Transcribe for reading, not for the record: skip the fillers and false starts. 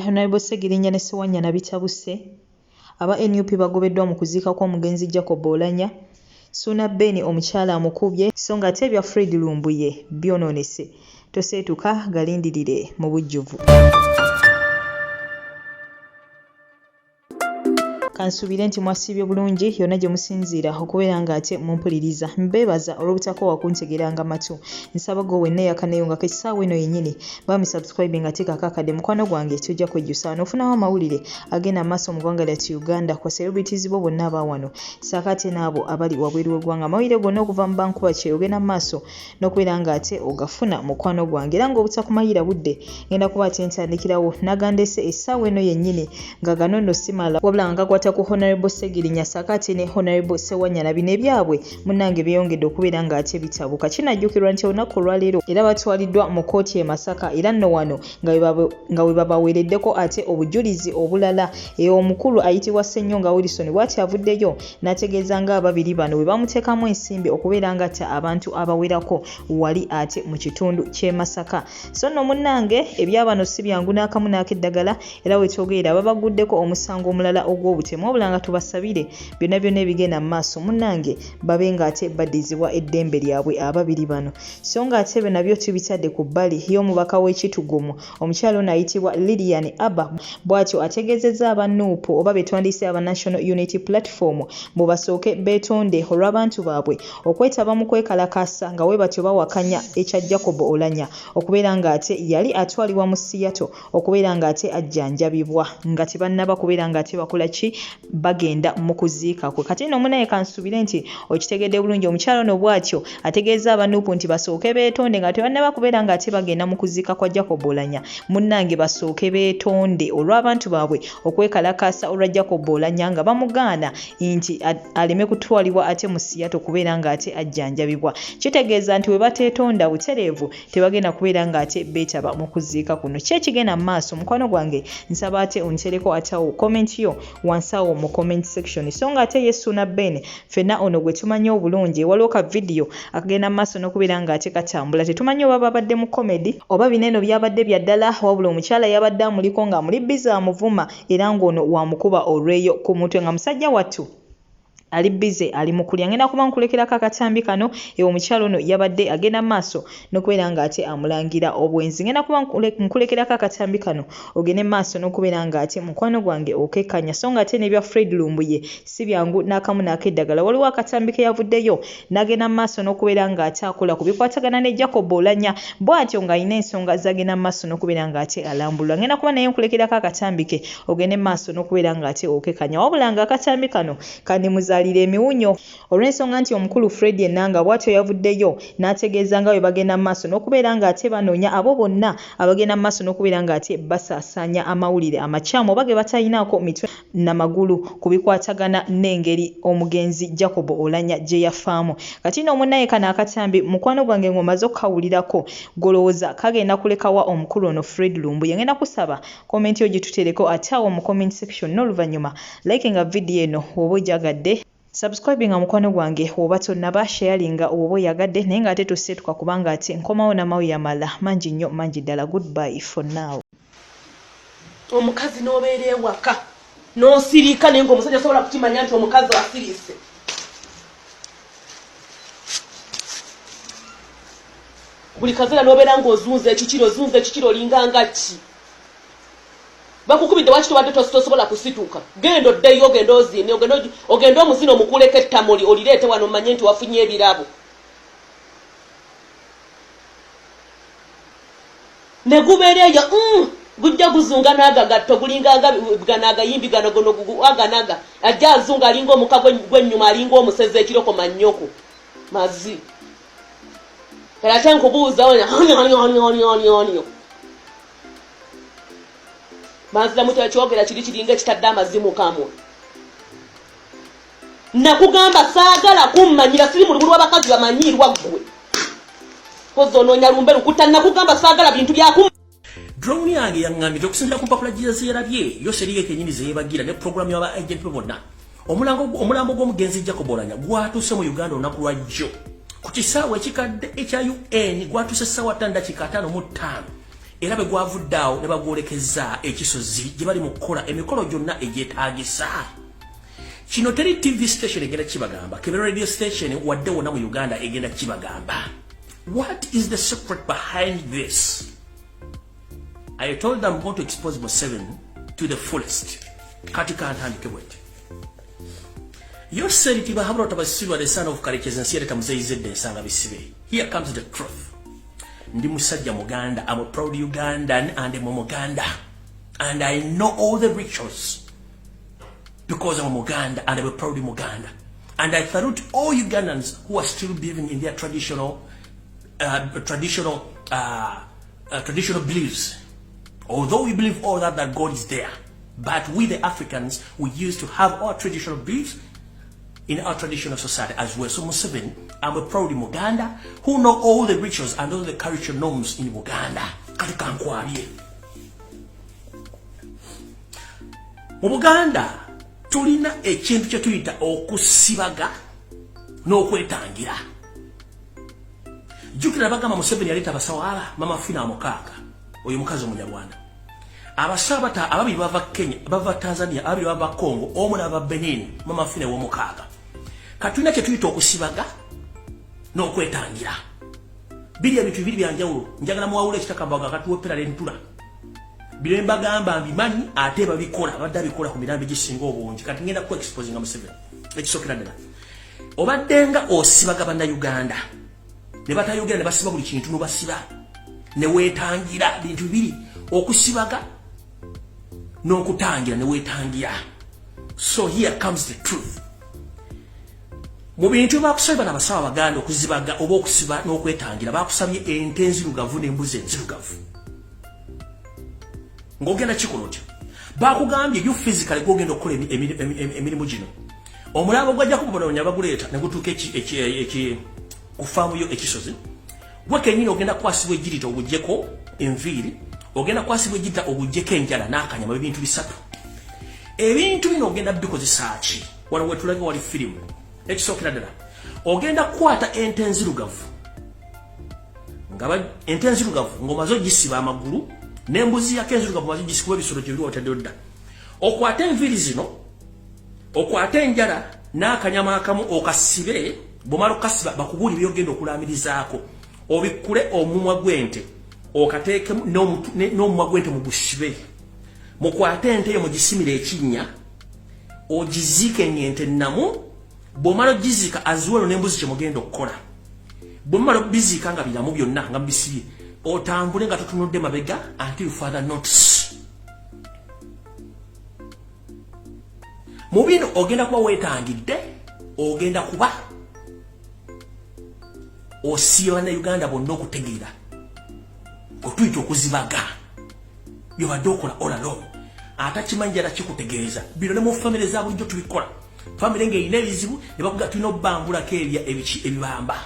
Honorable Segirinya ne Ssewanyana bitabuse. Aba NUP bagobeddwa mu kuziika kw'omugenzi Jacob Oulanya. Ssuna Ben omukyala amukubye so ng'ate ebya Fred Lumbuye byonoonese. Toseetuka galindirire mu bujjuvu. Kansubire nti mwasibye bulungi yonna gye musinziira okubeera ng'ate mumpuliriza. Mbeebaza olw'obutakoowa kuntegeranga matu. Nsaba gwe wenna eyakaneyo nga kesaawa eno yennyini bamisubscribe nga tekakakadde mukwano gwange tujja kwejjusa n'ofunawo amawulire agenda maaso mu ggwanga lyattu Uganda kwa celebrities bo bonna aba wano saakate n'abo abali wabweru w'eggwanga. Amawulire gonna okuva mu bankuba kye ogenda maaso n'okubeera ng'ate ogafuna mukwano gwange era ng'obutakumayira budde ngenda kuba ate ntandikirawo nagandese essaawa eno yennyini nga gano nno simala wabula nga kwata ku Honorable Segirinya saakate ne Honorable Ssewanyana bino ebyabwe munnange byeyongedde okubeera ng'ate bitabuka. Kinajjukirwa nti olunaku olwaleero era batwaliddwa mu kkooti e Masaka era nno wano nga we babaweereddeko ate obujulizi obulala. Omukulu ayitibwa Ssennyonga Wilson bw'ati avuddeyo n'ategeeza ng'ababiri bano bwe bamuteekamu ensimbi okubeera ng'atta abantu abawerako wali ate mu kitundu ky'e Masaka. So nno munnange ebyabano si byangu n'akamu n'akeddagala era wetwogerera babaguddeko omusango omulala ogw'obutemu wabula nga tubasabire byonna byonna ebigenda mu maaso munnange babe ng'ate baddizibwa eddembe lyabwe ababiri bano. So ng'ate byo nabyo tubitadde ku bbali y'omubaka w'ekitugumu omukyala ono ayitibwa Lilian Abba bw'atyo ategeezezza aba NUP oba betwandise aba National Unity Platform mu basooke beetonde olw'abantu baabwe okwetaba mu kwekalakaasa nga we batyo bawakanya ekya Jacob Oulanya okubeera ng'ate yali atwalibwa mu Seattle okubeera ng'ate ajjanjabibwa nga tebannaba kubeera ng'ate bakola ki bagenda mu kuziika kwe. Kati nno munaye kansubire nti okitegedde bulungi omukyala ono bw'atyo ategeeza aba NUP nti basooke beetonde nga tebannaba kubeera ng'ate bagenda mu kuziika kwa Jacob Oulanya. Munnange basooke beetonde olw'abantu baabwe okwekalakaasa olwa Jacob Oulanya nga bamugaana nti aleme kutwalibwa ate mu Seattle kubeera ng'ate ajjanjabibwa. Kitegeeza nti we bateetonda butereevu tebagenda kubeera ng'ate beetaba mu kuziika kuno. Ki ekigenda mu maaso mukwano gwange nsaba ate ontereko atawo comment yo wansawo mu comment section. So ng'ate ye Ssuna Ben ffenna ono gwe tumanyi obulungi waliwo ka video akagenda mu maaso n'okubeera ng'ate katambula. Tetumanyi oba babadde mu comedy oba bineno byabadde bya ddala wabula omukyala yabadde amuliko nga muli biza amuvuma era ng'ono wamukuba olweyo ku mutwe nga musajja wattu ali bize ali mukulya. Ngenda kuba nkulekerako akatambi kano omukyala ono yabadde agenda maaso n'okubeera ng'ate amulangira obwenzi. Ngenda kuba nkulekerako akatambi kano ogende maaso n'okubeera ng'ate mukwano gwange okekanya. So ng'ate n'ebya Fred Lumbuye si byangu n'akamu n'akeddagala. Waliwo akatambi ke yavuddeyo n'agenda maaso n'okubeera ng'ate akola ku bikwatagana ne Jacob Oulanya bw'atyo ng'alina ensonga z'agenda maaso n'okubeera ng'ate alambulwa. Ngenda kuba naye nkulekerako akatambi ke ogende maaso n'okubeera ng'ate okekanya wabula nga akatambi kano kandimuza emiwunyo olw'ensonga nti omukulu Fred Enanga bw'atyo yavuddeyo n'ategeeza nga bwe bagenda mu maaso n'okubeera ng'ate banoonya abo bonna abagenda mu maaso n'okubeera ng'ate basaasaanya amawulire amakyamu oba ge batayinaako mitwe n'amagulu ku bikwatagana n'engeri omugenzi Jacob Oulanya gye yafaamu. Kati nno munnaye kano akatambi mukwano gwange ng'omaze okukawulirako golowooza kagenda kulekawa omukulu ono Fred Lumbuye. Ngenda kusaba komenti yo gitutereko ate awo mu comment section n'oluvannyuma like nga video eno oba ojagadde subscribinga mukwano gwange oba tonnaba sharinga oba oyagadde naye ng'ate toseetuka kubanga ate nkomawo n'amawulire amala mangi nnyo mangi ddala. Goodbye for now. Omukazi n'obeera ewaka n'osirika naye ng'omusajja asobola kukimanya nti omukazi asirise. Buli kaseera n'obeera ng'ozunza ekikiro olinganga ki bakukubidde waki tobadde tosobola kusituka. Genda oddeyo ogenda ozine ogenda omuzino omukuleko ettamuli olireete wano omanye nti wafunye ebirabo. Ne gubeera eyo gujja guzunga n'agagatto gulinganga ganagayimbi ganogono aganaga ajja azunga alinga omuka gwennyuma alinga omuseze ekiroko mannyoko mazi. Era ate nkubuuza onyo Mazira mutu yakyogera kiringa ekitadde amazzi mu kamwa. Nakugamba saagala kummanyira siri mu lubulu w'abakazi bamanyirwa ggwe. Kozi onoonya lumbe lukuta nakugamba saagala bintu byaku. Drone yange yangambye okusinzira ku mpapula gye yo seriye kenyini zeyebagira ne program y'aba agent bonna. Omulambo gw'omugenzi Jacob Oulanya gwatuuse mu Uganda olunaku lwa jjo. Ku kisaawe ekikadde ekya UN gwatuuse ssaawa 5:55. era bwe gwavuddeawo ne bagwolekeza ekisozi gye bali mu kukola emikolo gyonna egyetaagisa. Kino teri TV station egenda kibagamba, kebe radio station wadde wonna mu Uganda egenda kibagamba. What is the secret behind this? I told them I'm going to expose Museveni to the fullest. Kati kantandike bwete. Yoseri tibahabula tabasirwa the son of Karekezi nsiyere tamuzeyizedde ensanga bisibe. Here comes the truth. Ndi musajja Muganda. I'm a proud Ugandan and I'm a Muganda. And I know all the rituals. Because I'm a Muganda and I'm a proud Muganda. And I salute all Ugandans who are still believing in their traditional beliefs. Although we believe all that God is there. But we the Africans, we used to have our traditional beliefs in our traditional society as well. So Museveni, I'm a proud Muganda who know all the rituals and all the cultural norms in Uganda. Katika nkwabye. Mu Buganda tulina ekintu kye tuyita okusibaga n'okwetangira. Jukira bagamba Museveni yaleta abasawala mama fina amukaaga. Oyo mukazi Omunyarwanda. Abasabata ababiri bava Kenya, bava Tanzania, ababiri bava Congo, omu n'aba Benin, mama fina w'omukaaga. Katulina kye tuyita okusibaga n'okwetangira. Biri ebintu bibiri byanjawulo. Njagala muwawula ekitakambaga katuwepera l'entula. Bino mbagamba mbimanyi ate babikola abadde abikola ku mirambo egisinga obungi. Kati ngenda ku expose nga Museveni. Ekisookera ddala. Obaddenga osibaga bannayuganda. Ne batayogera ne basiba buli kintu n'obasiba. Ne weetangira bintu bibiri. Okusibaga n'okutangira ne weetangira. So here comes the truth. Mu bintu bakusabye n'abasawo Abaganda okuzibaga oba okusiba n'okwetangira bakusabye ente enzirugavu n'embuzi enzirugavu. Ngogenda kikola otyo. Bakugambye you physically gogenda okukola emirimu gino. Omulabo gwajja kubononya baguleeta ne gutuuka kufaamu yo ekisozi. Gwe kennyini ogenda kwasibwa ejjirita obugyeko enviiri. Ogenda kwasibwa ejjirita obugyeko enjala n'akanyama ebintu bisatu. Ebintu bino ogenda bikozesa ki? Wano wetulaga wali firimu. Ekisookera ddala. Ogenda kukwata ente enzirugavu. Ente enzirugavu ng'omaze ogisiba amagulu. Nembuzi yake enzirugavu maze gisikuba ebisolo gye biri otadde odda. Okwata enviiri zino, okwata enjala n'akanyama akamu okasibe, bw'omala okasiba bakubuulire by'ogenda okulamirizaako. Obikkule omumwa gw'ente, okateekemu n'omumwa gw'ente mugusibe. Mukwate ente eyo mugisimire ekinnya, ogiziike ente ennamu, bw'omala ogiziika aziwano n'embuzi kye mugenda okukola. Bw'omala obiziika nga biramu byonna nga mubisibye. Otambule nga tutunudde mabega until you further notice. Mu bino ogenda kuba weetangidde, ogenda kuba osiba bannayuganda bonna okutegeera. Otuyita okuzibaga. Byobadde okola all along. Atakimanyi jala kikutegeeza. Bino ne mu famire za bulijjo tubikola. Famire ng'erina ebizibu ne bakuga tulina obbambulako ebibamba.